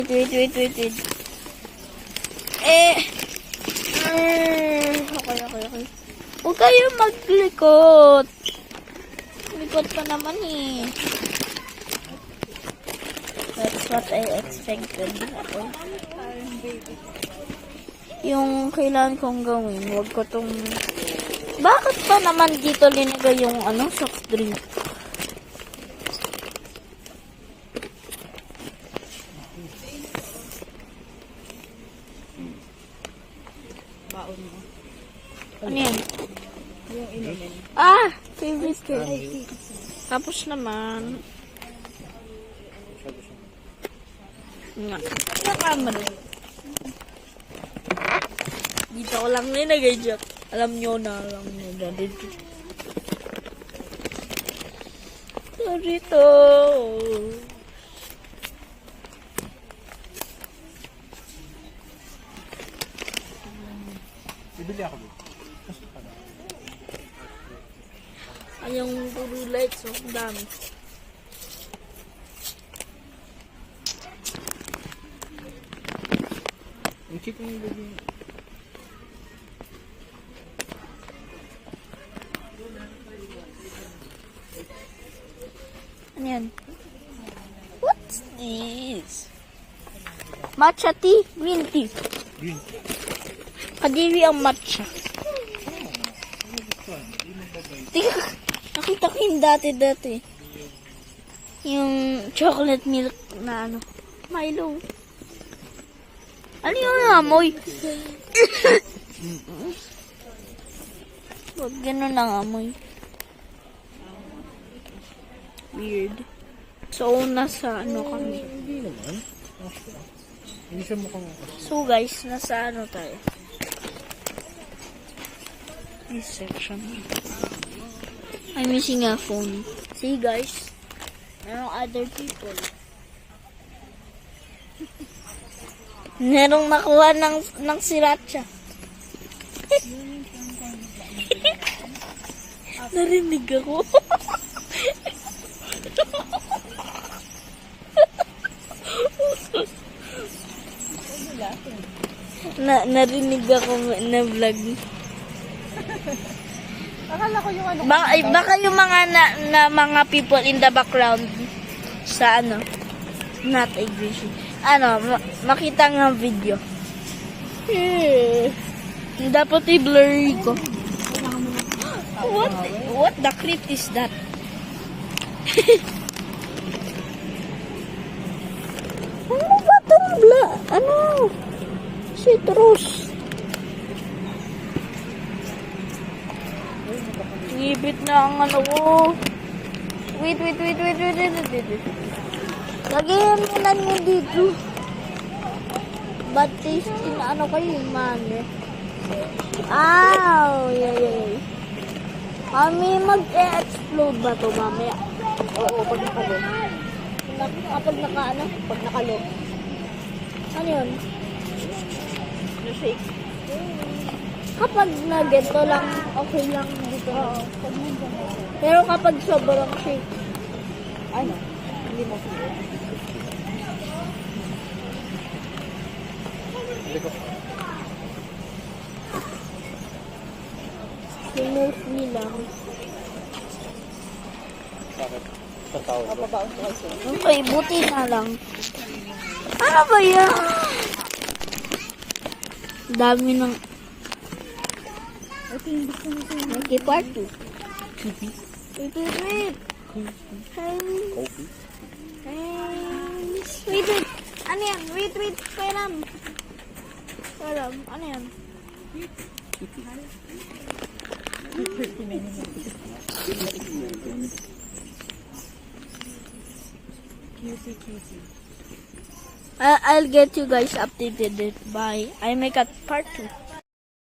Wait. Okay. Huwag kayo maglikot. Likot pa naman eh. That's what I expected. Okay. Yung kailangan kong gawin, huwag ko tong... Bakit pa naman dito linagay yung soft drink? Baon mo. Ano yan? Yung inumin. Favorite ko. Tapos naman. Nga. Yung camera. Dito ko lang nilagay dyan. Alam nyo na. Dito. Dito. Bibili ako dito. Ay, yung puro lights. Ang dami. Yung chicken yung baby. Ano yan? What's this? Matcha tea? Green tea. Green. Kadiri ang matcha. Nakita ko yung dati. Yung chocolate milk na Milo. Ano yung amoy? Huwag ganun ang amoy. Weird. So, nasa kami. Hindi naman. Hindi siya mukhang... So, guys, nasa tayo? This section. I'm missing a phone. See, guys? Merong other people. Merong nakuha ng sriracha. Narinig ako. Narinig ako na vlog. Akala ko yung Baka yung mga mga people in the background sa not agree. Makita ng video. Dapat i-blurry ko. What the crap is that? Ano ba itong citrus. Ngibit na ang ko. Wait. Lagyan mo na nyo dito. Bad tasty na kayo, man. Yeah. Mami, mag-explode ba to mamaya? Oo, pag nakalog. Kapag Pag nakalog. Ano yun? Na-shake. Kapag na-geto lang, okay lang dito. Oo, pag nandiyan. Pero kapag sobrang shake, Hindi mo sila. smoothly lang. Bakit? Sa tao. Papabaon ko kasi. Okay, buti na lang. Ano ba yan? Dami ng... Ito yung gusto mo sa'yo. Okay, part 2. Wait. Coffee? Wait. Ano yan? Wait. Pairam. Ano yan? QC. I'll get you guys updated. Bye. I make a part 2.